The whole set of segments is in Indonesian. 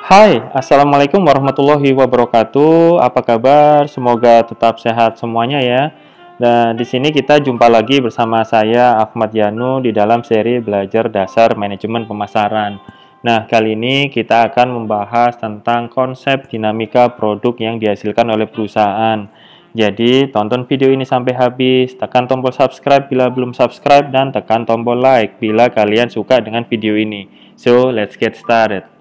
Hai, Assalamualaikum warahmatullahi wabarakatuh. Apa kabar? Semoga tetap sehat semuanya ya. Dan di sini kita jumpa lagi bersama saya Ahmad Yanu di dalam seri belajar dasar manajemen pemasaran. Nah, kali ini kita akan membahas tentang konsep dinamika produk yang dihasilkan oleh perusahaan. Jadi, tonton video ini sampai habis, tekan tombol subscribe bila belum subscribe, dan tekan tombol like bila kalian suka dengan video ini. So, let's get started.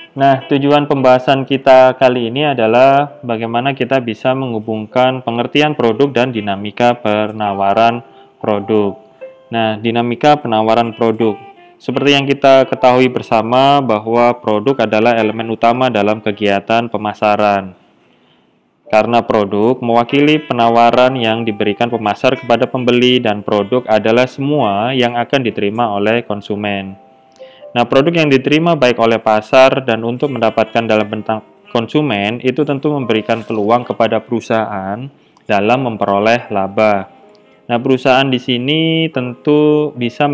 Nah, tujuan pembahasan kita kali ini adalah bagaimana kita bisa menghubungkan pengertian produk dan dinamika penawaran produk. Nah, dinamika penawaran produk. Seperti yang kita ketahui bersama bahwa produk adalah elemen utama dalam kegiatan pemasaran. Karena produk mewakili penawaran yang diberikan pemasar kepada pembeli dan produk adalah semua yang akan diterima oleh konsumen. Nah, produk yang diterima baik oleh pasar dan untuk mendapatkan dalam bentuk konsumen itu tentu memberikan peluang kepada perusahaan dalam memperoleh laba. Nah, perusahaan di sini tentu bisa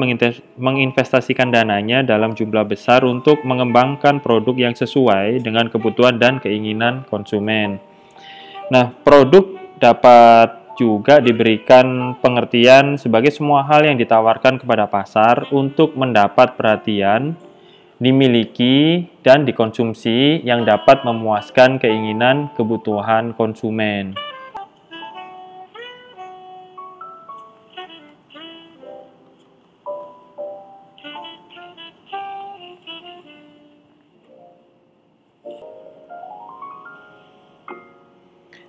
menginvestasikan dananya dalam jumlah besar untuk mengembangkan produk yang sesuai dengan kebutuhan dan keinginan konsumen. Nah, produk dapat juga diberikan pengertian sebagai semua hal yang ditawarkan kepada pasar untuk mendapat perhatian, dimiliki, dan dikonsumsi yang dapat memuaskan keinginan kebutuhan konsumen.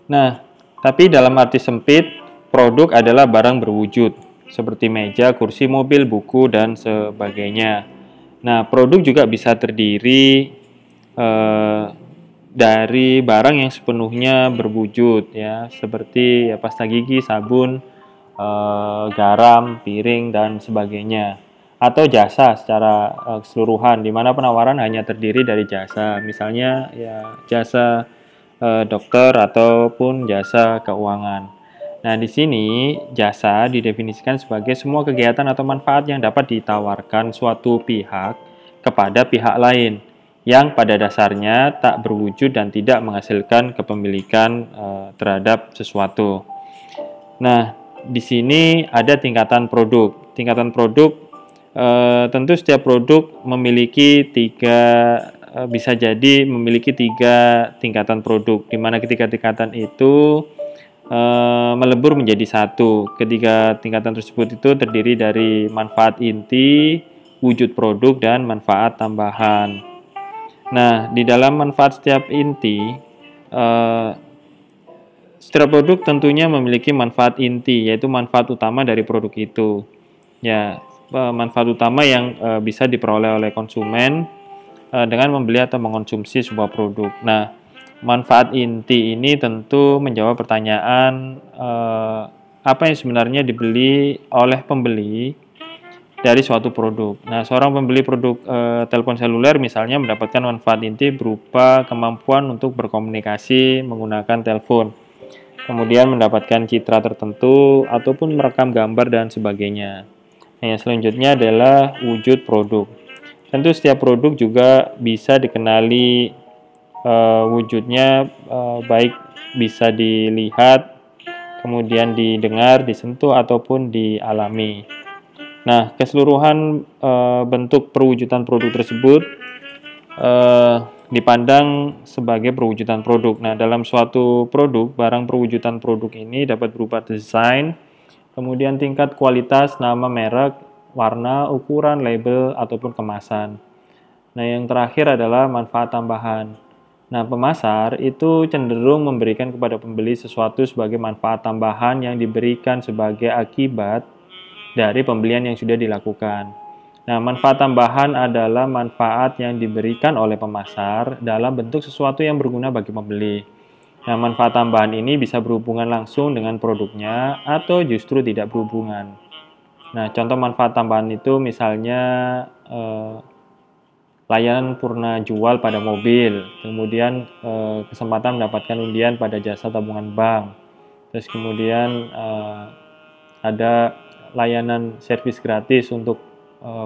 Nah, tapi dalam arti sempit, produk adalah barang berwujud, seperti meja, kursi, mobil, buku, dan sebagainya. Nah, produk juga bisa terdiri dari barang yang sepenuhnya berwujud, ya, seperti ya, pasta gigi, sabun, garam, piring, dan sebagainya. Atau jasa secara keseluruhan, di mana penawaran hanya terdiri dari jasa, misalnya ya jasa dokter ataupun jasa keuangan. Nah, di sini jasa didefinisikan sebagai semua kegiatan atau manfaat yang dapat ditawarkan suatu pihak kepada pihak lain yang pada dasarnya tak berwujud dan tidak menghasilkan kepemilikan terhadap sesuatu. Nah, di sini ada tingkatan produk. Tingkatan produk tentu setiap produk memiliki bisa jadi memiliki tiga tingkatan produk, di mana ketiga tingkatan itu melebur menjadi satu. Ketiga tingkatan tersebut itu terdiri dari manfaat inti, wujud produk, dan manfaat tambahan. Nah, di dalam manfaat setiap inti, setiap produk tentunya memiliki manfaat inti, yaitu manfaat utama dari produk itu. Ya, manfaat utama yang bisa diperoleh oleh konsumen dengan membeli atau mengonsumsi sebuah produk. Nah, manfaat inti ini tentu menjawab pertanyaan apa yang sebenarnya dibeli oleh pembeli dari suatu produk. Nah, seorang pembeli produk telepon seluler misalnya mendapatkan manfaat inti berupa kemampuan untuk berkomunikasi menggunakan telepon, kemudian mendapatkan citra tertentu ataupun merekam gambar dan sebagainya. Nah, yang selanjutnya adalah wujud produk. Tentu setiap produk juga bisa dikenali wujudnya, baik bisa dilihat, kemudian didengar, disentuh, ataupun dialami. Nah, keseluruhan bentuk perwujudan produk tersebut dipandang sebagai perwujudan produk. Nah, dalam suatu produk, barang perwujudan produk ini dapat berupa desain, kemudian tingkat kualitas, nama merek, warna, ukuran, label, ataupun kemasan. Nah, yang terakhir adalah manfaat tambahan. Nah, pemasar itu cenderung memberikan kepada pembeli sesuatu sebagai manfaat tambahan yang diberikan sebagai akibat dari pembelian yang sudah dilakukan. Nah, manfaat tambahan adalah manfaat yang diberikan oleh pemasar dalam bentuk sesuatu yang berguna bagi pembeli. Nah, manfaat tambahan ini bisa berhubungan langsung dengan produknya atau justru tidak berhubungan. Nah, contoh manfaat tambahan itu misalnya layanan purna jual pada mobil, kemudian kesempatan mendapatkan undian pada jasa tabungan bank, Terus kemudian ada layanan servis gratis untuk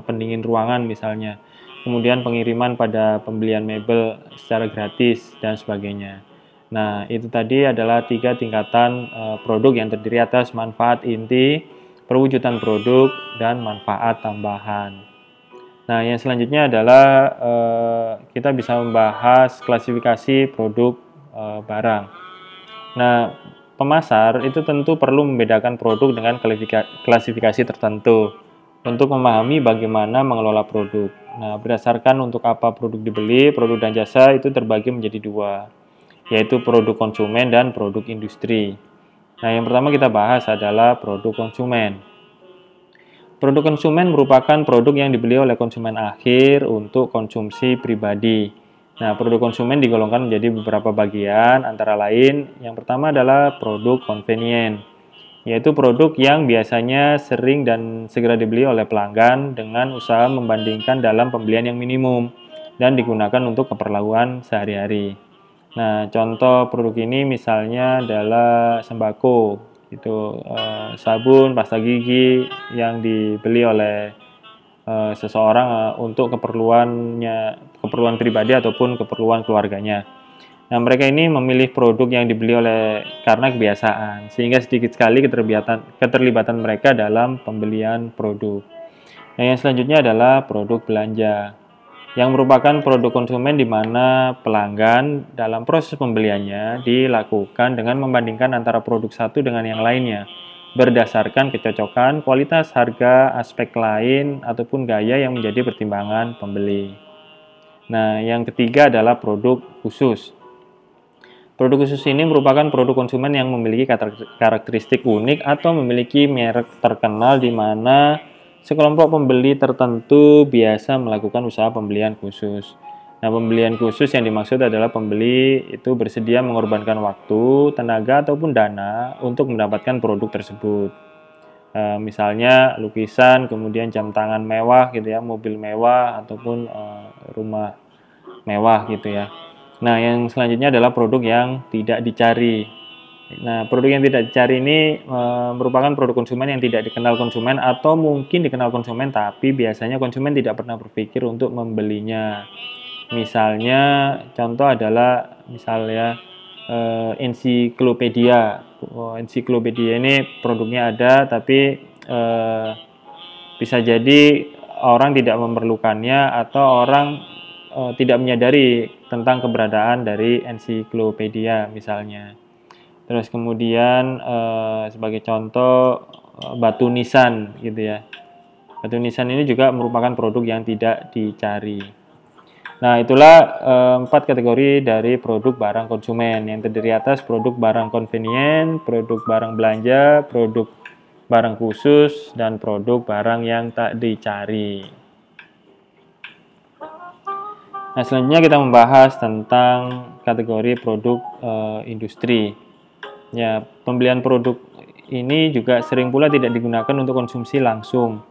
pendingin ruangan misalnya. Kemudian pengiriman pada pembelian mebel secara gratis dan sebagainya. Nah, itu tadi adalah 3 tingkatan produk yang terdiri atas manfaat inti, perwujudan produk, dan manfaat tambahan. Nah, yang selanjutnya adalah kita bisa membahas klasifikasi produk barang. Nah, pemasar itu tentu perlu membedakan produk dengan klasifikasi tertentu untuk memahami bagaimana mengelola produk. Nah, berdasarkan untuk apa produk dibeli, produk dan jasa itu terbagi menjadi 2, yaitu produk konsumen dan produk industri. Nah, yang pertama kita bahas adalah produk konsumen. Produk konsumen merupakan produk yang dibeli oleh konsumen akhir untuk konsumsi pribadi. Nah, produk konsumen digolongkan menjadi beberapa bagian, antara lain yang pertama adalah produk convenient, yaitu produk yang biasanya sering dan segera dibeli oleh pelanggan dengan usaha membandingkan dalam pembelian yang minimum dan digunakan untuk keperluan sehari-hari. Nah, contoh produk ini misalnya adalah sembako, itu sabun, pasta gigi yang dibeli oleh seseorang untuk keperluan pribadi ataupun keperluan keluarganya. Nah, mereka ini memilih produk yang dibeli karena kebiasaan, sehingga sedikit sekali keterlibatan mereka dalam pembelian produk. Nah, yang selanjutnya adalah produk belanja, yang merupakan produk konsumen di mana pelanggan dalam proses pembeliannya dilakukan dengan membandingkan antara produk satu dengan yang lainnya, berdasarkan kecocokan, kualitas, harga, aspek lain, ataupun gaya yang menjadi pertimbangan pembeli. Nah, yang ketiga adalah produk khusus. Produk khusus ini merupakan produk konsumen yang memiliki karakteristik unik atau memiliki merek terkenal di mana sekelompok pembeli tertentu biasa melakukan usaha pembelian khusus. Nah, pembelian khusus yang dimaksud adalah pembeli itu bersedia mengorbankan waktu, tenaga, ataupun dana untuk mendapatkan produk tersebut. Misalnya lukisan, kemudian jam tangan mewah gitu ya, mobil mewah, ataupun rumah mewah gitu ya. Nah, yang selanjutnya adalah produk yang tidak dicari. Nah, produk yang tidak dicari ini merupakan produk konsumen yang tidak dikenal konsumen atau mungkin dikenal konsumen tapi biasanya konsumen tidak pernah berpikir untuk membelinya. Misalnya, contoh adalah misalnya ensiklopedia. Ensiklopedia ini produknya ada tapi bisa jadi orang tidak memerlukannya atau orang tidak menyadari tentang keberadaan dari ensiklopedia misalnya. Terus kemudian sebagai contoh batu nisan gitu ya. Batu nisan ini juga merupakan produk yang tidak dicari. Nah, itulah 4 kategori dari produk barang konsumen yang terdiri atas produk barang convenient, produk barang belanja, produk barang khusus, dan produk barang yang tak dicari. Nah, selanjutnya kita membahas tentang kategori produk industri. Ya, pembelian produk ini juga sering pula tidak digunakan untuk konsumsi langsung,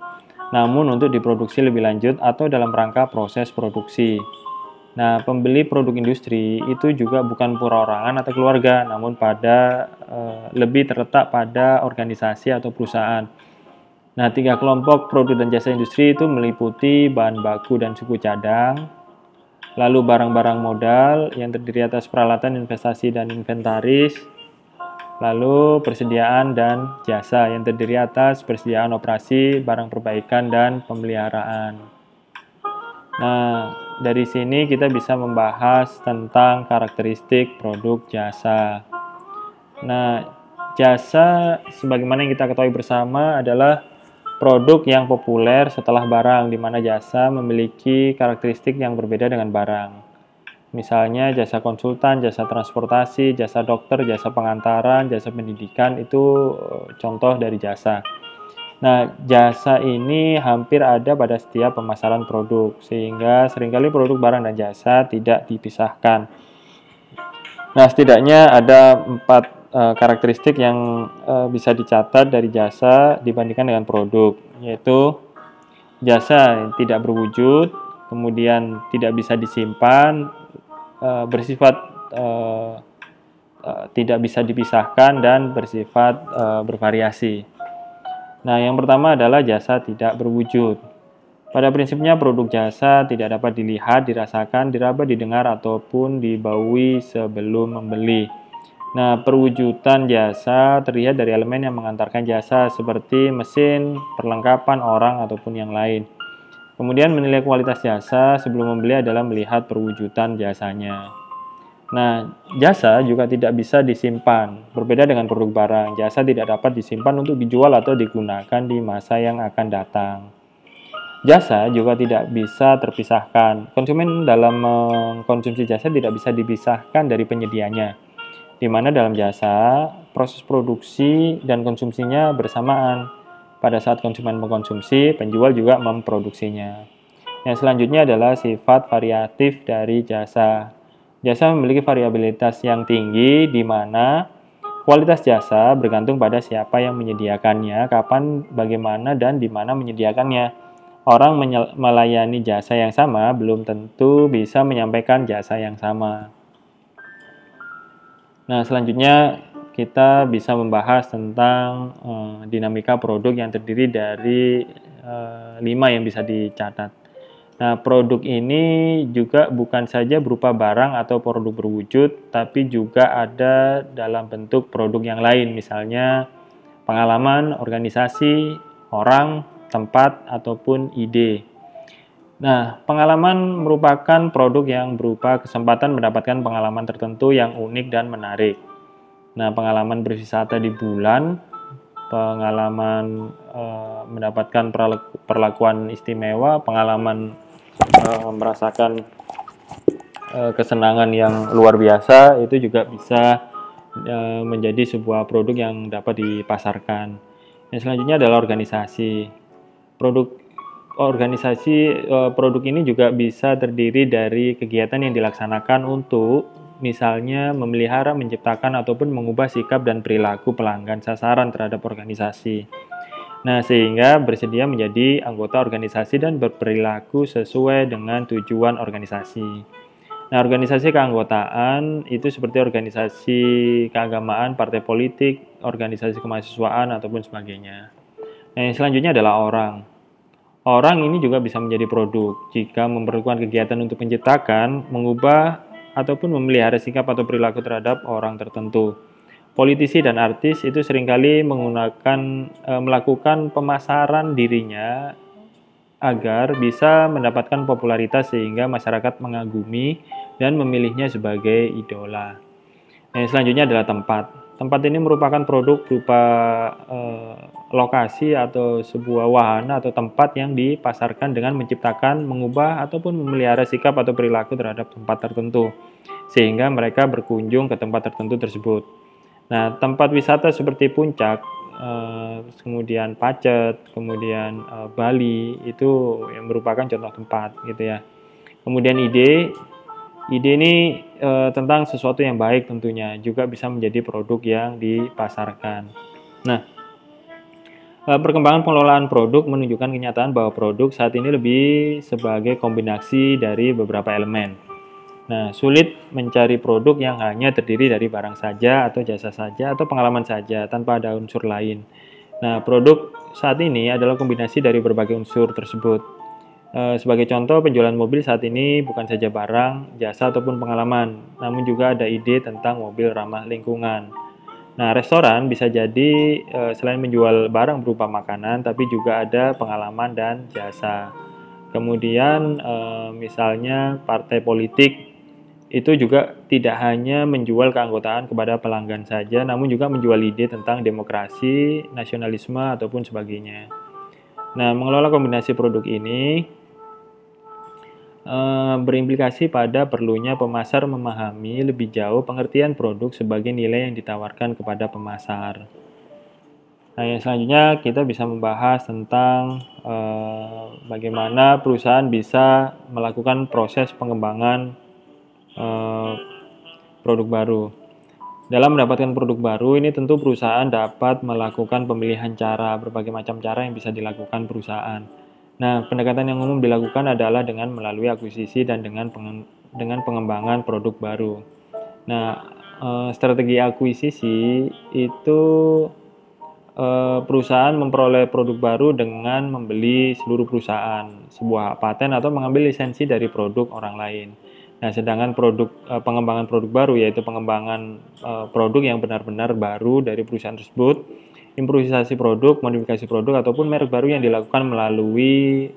namun untuk diproduksi lebih lanjut atau dalam rangka proses produksi. Nah, pembeli produk industri itu juga bukan perorangan atau keluarga, namun lebih terletak pada organisasi atau perusahaan. Nah, 3 kelompok produk dan jasa industri itu meliputi bahan baku dan suku cadang, lalu barang-barang modal yang terdiri atas peralatan, investasi, dan inventaris, lalu persediaan dan jasa yang terdiri atas persediaan operasi, barang perbaikan, dan pemeliharaan. Nah, dari sini kita bisa membahas tentang karakteristik produk jasa. Nah, jasa sebagaimana yang kita ketahui bersama adalah produk yang populer setelah barang, di mana jasa memiliki karakteristik yang berbeda dengan barang. Misalnya jasa konsultan, jasa transportasi, jasa dokter, jasa pengantaran, jasa pendidikan, itu contoh dari jasa. Nah, jasa ini hampir ada pada setiap pemasaran produk, sehingga seringkali produk barang dan jasa tidak dipisahkan. Nah, setidaknya ada 4 karakteristik yang bisa dicatat dari jasa dibandingkan dengan produk, yaitu jasa yang tidak berwujud, kemudian tidak bisa disimpan, bersifat tidak bisa dipisahkan dan bersifat bervariasi. Nah, yang pertama adalah jasa tidak berwujud. Pada prinsipnya produk jasa tidak dapat dilihat, dirasakan, diraba, didengar, ataupun dibaui sebelum membeli. Nah, perwujudan jasa terlihat dari elemen yang mengantarkan jasa seperti mesin, perlengkapan, orang, ataupun yang lain. Kemudian menilai kualitas jasa sebelum membeli adalah melihat perwujudan jasanya. Nah, jasa juga tidak bisa disimpan. Berbeda dengan produk barang, jasa tidak dapat disimpan untuk dijual atau digunakan di masa yang akan datang. Jasa juga tidak bisa terpisahkan. Konsumen dalam mengkonsumsi jasa tidak bisa dipisahkan dari penyedianya, di mana dalam jasa, proses produksi dan konsumsinya bersamaan. Pada saat konsumen mengkonsumsi, penjual juga memproduksinya. Yang selanjutnya adalah sifat variatif dari jasa. Jasa memiliki variabilitas yang tinggi, di mana kualitas jasa bergantung pada siapa yang menyediakannya, kapan, bagaimana, dan di mana menyediakannya. Orang melayani jasa yang sama belum tentu bisa menyampaikan jasa yang sama. Nah, selanjutnya kita bisa membahas tentang dinamika produk yang terdiri dari 5 yang bisa dicatat. Nah, produk ini juga bukan saja berupa barang atau produk berwujud, tapi juga ada dalam bentuk produk yang lain, misalnya pengalaman, organisasi, orang, tempat, ataupun ide. Nah, pengalaman merupakan produk yang berupa kesempatan mendapatkan pengalaman tertentu yang unik dan menarik. Nah, pengalaman berwisata di bulan, pengalaman mendapatkan perlakuan istimewa, pengalaman merasakan kesenangan yang luar biasa, itu juga bisa menjadi sebuah produk yang dapat dipasarkan. Yang selanjutnya adalah organisasi. Produk ini juga bisa terdiri dari kegiatan yang dilaksanakan untuk misalnya memelihara, menciptakan, ataupun mengubah sikap dan perilaku pelanggan sasaran terhadap organisasi. Nah, sehingga bersedia menjadi anggota organisasi dan berperilaku sesuai dengan tujuan organisasi. Nah, organisasi keanggotaan itu seperti organisasi keagamaan, partai politik, organisasi kemahasiswaan, ataupun sebagainya. Nah, yang selanjutnya adalah orang. Orang ini juga bisa menjadi produk jika memerlukan kegiatan untuk menciptakan, mengubah, ataupun memelihara sikap atau perilaku terhadap orang tertentu. Politisi dan artis itu seringkali melakukan pemasaran dirinya agar bisa mendapatkan popularitas sehingga masyarakat mengagumi dan memilihnya sebagai idola. Nah, yang selanjutnya adalah tempat. Tempat ini merupakan produk berupa lokasi atau sebuah wahana atau tempat yang dipasarkan dengan menciptakan, mengubah, ataupun memelihara sikap atau perilaku terhadap tempat tertentu, sehingga mereka berkunjung ke tempat tertentu tersebut. Nah, tempat wisata seperti Puncak, kemudian Pacet, kemudian Bali, itu yang merupakan contoh tempat, gitu ya. Kemudian ide ini tentang sesuatu yang baik tentunya, juga bisa menjadi produk yang dipasarkan. Nah, perkembangan pengelolaan produk menunjukkan kenyataan bahwa produk saat ini lebih sebagai kombinasi dari beberapa elemen. Nah, sulit mencari produk yang hanya terdiri dari barang saja, atau jasa saja, atau pengalaman saja, tanpa ada unsur lain. Nah, produk saat ini adalah kombinasi dari berbagai unsur tersebut. Sebagai contoh, penjualan mobil saat ini bukan saja barang, jasa, ataupun pengalaman, namun juga ada ide tentang mobil ramah lingkungan. Nah, restoran bisa jadi selain menjual barang berupa makanan, tapi juga ada pengalaman dan jasa. Kemudian, misalnya partai politik itu juga tidak hanya menjual keanggotaan kepada pelanggan saja, namun juga menjual ide tentang demokrasi, nasionalisme, ataupun sebagainya. Nah, mengelola kombinasi produk ini berimplikasi pada perlunya pemasar memahami lebih jauh pengertian produk sebagai nilai yang ditawarkan kepada pemasar. Nah, yang selanjutnya kita bisa membahas tentang bagaimana perusahaan bisa melakukan proses pengembangan produk baru. Dalam mendapatkan produk baru, ini tentu perusahaan dapat melakukan pemilihan cara, berbagai macam cara yang bisa dilakukan perusahaan. Nah, pendekatan yang umum dilakukan adalah dengan melalui akuisisi dan dengan pengembangan produk baru. Nah, strategi akuisisi itu perusahaan memperoleh produk baru dengan membeli seluruh perusahaan, sebuah hak paten atau mengambil lisensi dari produk orang lain. Nah, sedangkan pengembangan produk baru yaitu pengembangan produk yang benar-benar baru dari perusahaan tersebut, improvisasi produk, modifikasi produk ataupun merek baru yang dilakukan melalui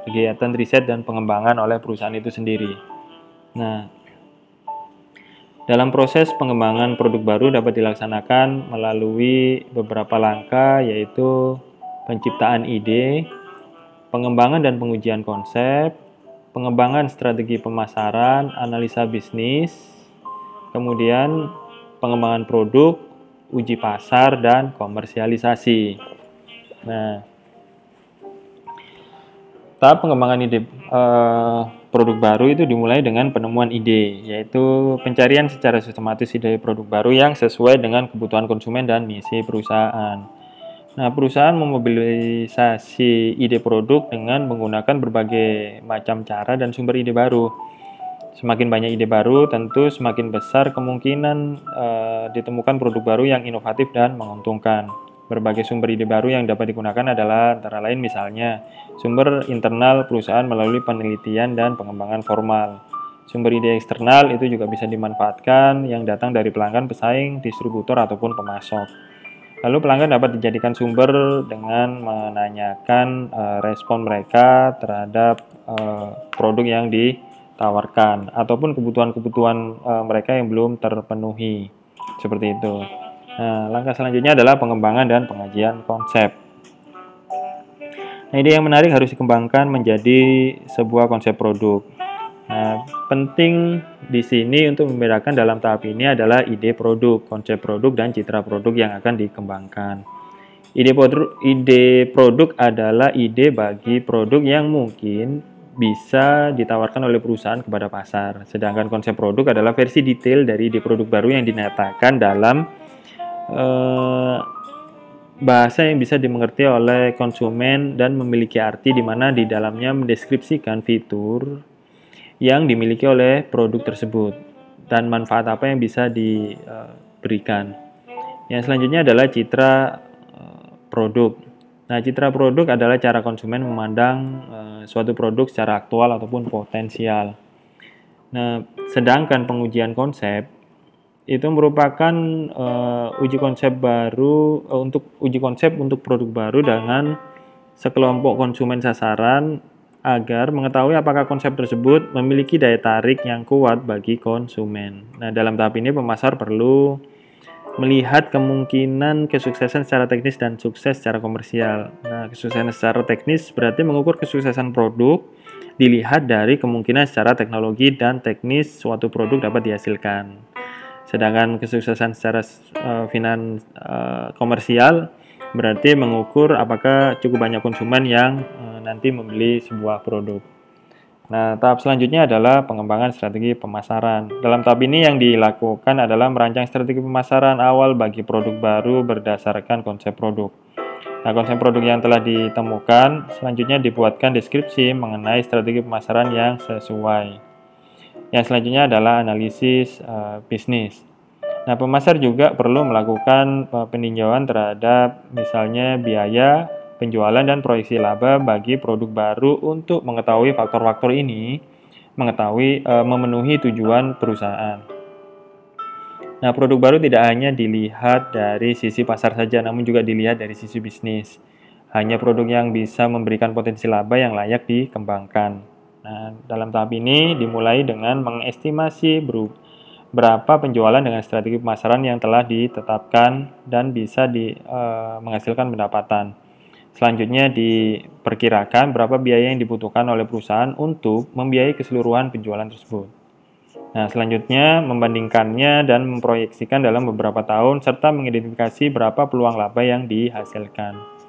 kegiatan riset dan pengembangan oleh perusahaan itu sendiri. Nah, dalam proses pengembangan produk baru dapat dilaksanakan melalui beberapa langkah, yaitu penciptaan ide, pengembangan dan pengujian konsep, pengembangan strategi pemasaran, analisa bisnis, kemudian pengembangan produk, uji pasar, dan komersialisasi. Nah, tahap pengembangan ide produk baru itu dimulai dengan penemuan ide, yaitu pencarian secara sistematis ide produk baru yang sesuai dengan kebutuhan konsumen dan misi perusahaan. Nah, perusahaan memobilisasi ide produk dengan menggunakan berbagai macam cara dan sumber ide baru. Semakin banyak ide baru, tentu semakin besar kemungkinan ditemukan produk baru yang inovatif dan menguntungkan. Berbagai sumber ide baru yang dapat digunakan adalah antara lain misalnya sumber internal perusahaan melalui penelitian dan pengembangan formal. Sumber ide eksternal itu juga bisa dimanfaatkan yang datang dari pelanggan, pesaing, distributor, ataupun pemasok. Lalu pelanggan dapat dijadikan sumber dengan menanyakan respon mereka terhadap produk yang ditawarkan ataupun kebutuhan-kebutuhan mereka yang belum terpenuhi. Seperti itu. Nah, langkah selanjutnya adalah pengembangan dan pengajian konsep. Nah, ide yang menarik harus dikembangkan menjadi sebuah konsep produk. Nah, penting di sini untuk membedakan dalam tahap ini adalah ide produk, konsep produk, dan citra produk yang akan dikembangkan. Ide produk adalah ide bagi produk yang mungkin bisa ditawarkan oleh perusahaan kepada pasar. Sedangkan konsep produk adalah versi detail dari ide produk baru yang dinyatakan dalam bahasa yang bisa dimengerti oleh konsumen dan memiliki arti di mana di dalamnya mendeskripsikan fitur yang dimiliki oleh produk tersebut dan manfaat apa yang bisa diberikan. Yang selanjutnya adalah citra produk. Nah, citra produk adalah cara konsumen memandang suatu produk secara aktual ataupun potensial. Nah, sedangkan pengujian konsep itu merupakan uji konsep baru untuk produk baru dengan sekelompok konsumen sasaran agar mengetahui apakah konsep tersebut memiliki daya tarik yang kuat bagi konsumen. Nah, dalam tahap ini pemasar perlu melihat kemungkinan kesuksesan secara teknis dan sukses secara komersial. Nah, kesuksesan secara teknis berarti mengukur kesuksesan produk dilihat dari kemungkinan secara teknologi dan teknis suatu produk dapat dihasilkan. Sedangkan kesuksesan secara komersial berarti mengukur apakah cukup banyak konsumen yang nanti membeli sebuah produk. Nah, tahap selanjutnya adalah pengembangan strategi pemasaran. Dalam tahap ini yang dilakukan adalah merancang strategi pemasaran awal bagi produk baru berdasarkan konsep produk. Nah, konsep produk yang telah ditemukan selanjutnya dibuatkan deskripsi mengenai strategi pemasaran yang sesuai. Yang selanjutnya adalah analisis bisnis. Nah, pemasar juga perlu melakukan peninjauan terhadap misalnya biaya, penjualan, dan proyeksi laba bagi produk baru untuk mengetahui faktor-faktor ini, memenuhi tujuan perusahaan. Nah, produk baru tidak hanya dilihat dari sisi pasar saja, namun juga dilihat dari sisi bisnis. Hanya produk yang bisa memberikan potensi laba yang layak dikembangkan. Nah, dalam tahap ini dimulai dengan mengestimasi berapa penjualan dengan strategi pemasaran yang telah ditetapkan dan bisa menghasilkan pendapatan. Selanjutnya diperkirakan berapa biaya yang dibutuhkan oleh perusahaan untuk membiayai keseluruhan penjualan tersebut. Nah, selanjutnya membandingkannya dan memproyeksikan dalam beberapa tahun serta mengidentifikasi berapa peluang laba yang dihasilkan.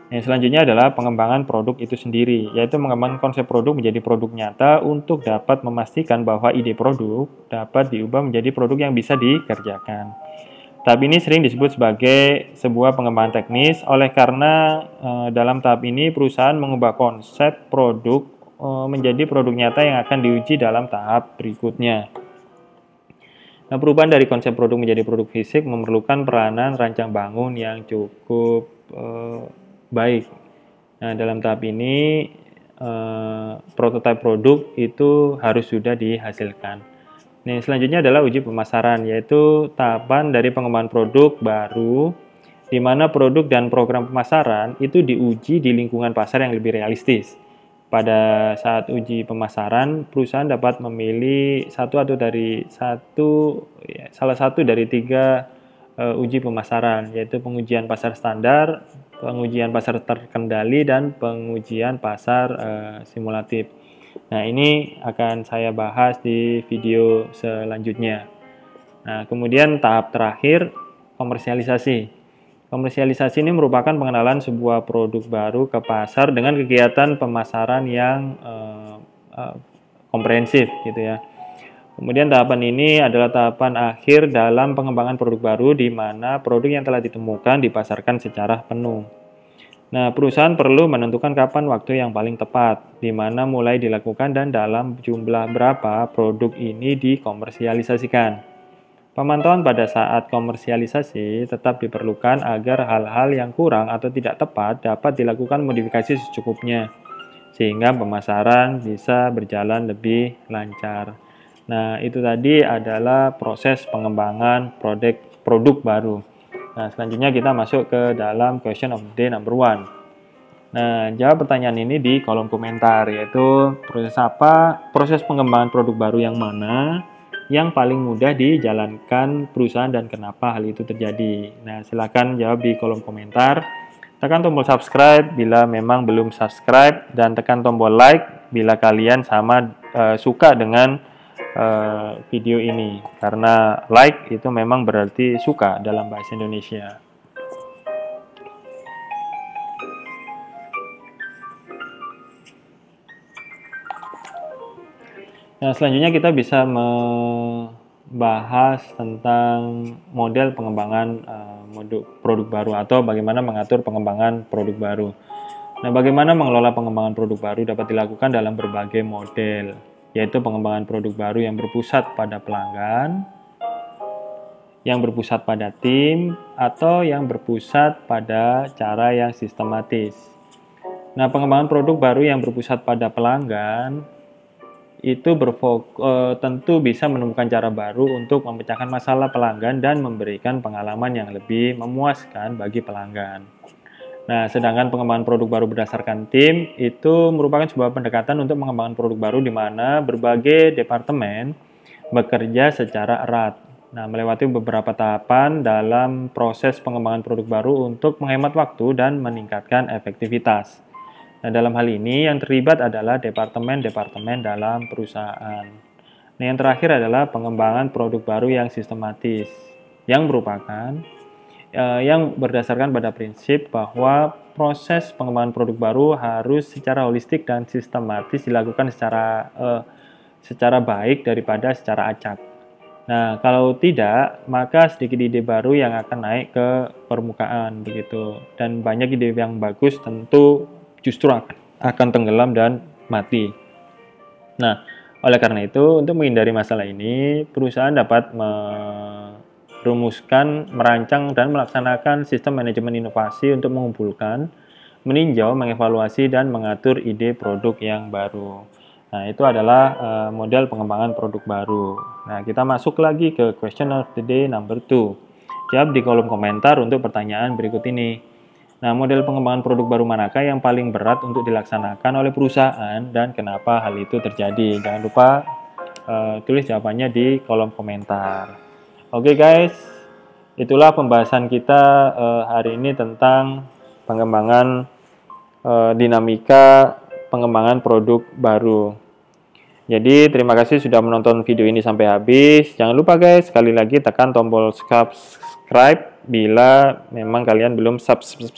Yang selanjutnya adalah pengembangan produk itu sendiri, yaitu mengembangkan konsep produk menjadi produk nyata untuk dapat memastikan bahwa ide produk dapat diubah menjadi produk yang bisa dikerjakan. Tahap ini sering disebut sebagai sebuah pengembangan teknis, oleh karena dalam tahap ini perusahaan mengubah konsep produk menjadi produk nyata yang akan diuji dalam tahap berikutnya. Nah, perubahan dari konsep produk menjadi produk fisik memerlukan peranan rancang bangun yang cukup baik. Nah, dalam tahap ini prototipe produk itu harus sudah dihasilkan. Nah, selanjutnya adalah uji pemasaran, yaitu tahapan dari pengembangan produk baru di mana produk dan program pemasaran itu diuji di lingkungan pasar yang lebih realistis. Pada saat uji pemasaran, perusahaan dapat memilih salah satu dari tiga uji pemasaran, yaitu pengujian pasar standar, pengujian pasar terkendali, dan pengujian pasar simulatif. Nah, ini akan saya bahas di video selanjutnya. Nah, kemudian tahap terakhir, komersialisasi. Komersialisasi ini merupakan pengenalan sebuah produk baru ke pasar dengan kegiatan pemasaran yang komprehensif gitu ya. Kemudian tahapan ini adalah tahapan akhir dalam pengembangan produk baru di mana produk yang telah ditemukan dipasarkan secara penuh. Nah, perusahaan perlu menentukan kapan waktu yang paling tepat, di mana mulai dilakukan dan dalam jumlah berapa produk ini dikomersialisasikan. Pemantauan pada saat komersialisasi tetap diperlukan agar hal-hal yang kurang atau tidak tepat dapat dilakukan modifikasi secukupnya, sehingga pemasaran bisa berjalan lebih lancar. Nah, itu tadi adalah proses pengembangan produk baru. Nah, selanjutnya kita masuk ke dalam question of the day number 1. Nah, jawab pertanyaan ini di kolom komentar, yaitu proses pengembangan produk baru yang mana yang paling mudah dijalankan perusahaan dan kenapa hal itu terjadi. Nah, silakan jawab di kolom komentar. Tekan tombol subscribe bila memang belum subscribe dan tekan tombol like bila kalian suka dengan video ini. Karena like itu memang berarti suka dalam bahasa Indonesia. Nah, selanjutnya kita bisa membahas tentang model pengembangan produk baru atau bagaimana mengatur pengembangan produk baru. Nah, bagaimana mengelola pengembangan produk baru dapat dilakukan dalam berbagai model, yaitu pengembangan produk baru yang berpusat pada pelanggan, yang berpusat pada tim, atau yang berpusat pada cara yang sistematis. Nah, pengembangan produk baru yang berpusat pada pelanggan itu tentu bisa menemukan cara baru untuk memecahkan masalah pelanggan dan memberikan pengalaman yang lebih memuaskan bagi pelanggan. Nah, sedangkan pengembangan produk baru berdasarkan tim itu merupakan sebuah pendekatan untuk mengembangkan produk baru di mana berbagai departemen bekerja secara erat. Nah, melewati beberapa tahapan dalam proses pengembangan produk baru untuk menghemat waktu dan meningkatkan efektivitas. Nah, dalam hal ini yang terlibat adalah departemen-departemen dalam perusahaan. Nah, yang terakhir adalah pengembangan produk baru yang sistematis, yang berdasarkan pada prinsip bahwa proses pengembangan produk baru harus secara holistik dan sistematis dilakukan secara baik daripada secara acak. Nah, kalau tidak, maka sedikit ide baru yang akan naik ke permukaan begitu. Dan banyak ide yang bagus tentu justru akan tenggelam dan mati. Nah, oleh karena itu, untuk menghindari masalah ini, perusahaan dapat merumuskan, merancang, dan melaksanakan sistem manajemen inovasi untuk mengumpulkan, meninjau, mengevaluasi, dan mengatur ide produk yang baru. Nah, itu adalah model pengembangan produk baru. Nah, kita masuk lagi ke question of the day number 2. Jawab di kolom komentar untuk pertanyaan berikut ini. Nah, model pengembangan produk baru manakah yang paling berat untuk dilaksanakan oleh perusahaan dan kenapa hal itu terjadi? Jangan lupa tulis jawabannya di kolom komentar. Oke guys, itulah pembahasan kita hari ini tentang pengembangan dinamika pengembangan produk baru. Jadi terima kasih sudah menonton video ini sampai habis. Jangan lupa guys, sekali lagi tekan tombol subscribe bila memang kalian belum subscribe,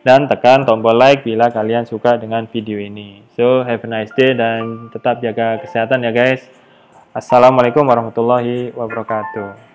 dan tekan tombol like bila kalian suka dengan video ini. So have a nice day dan tetap jaga kesehatan ya guys. Assalamualaikum warahmatullahi wabarakatuh.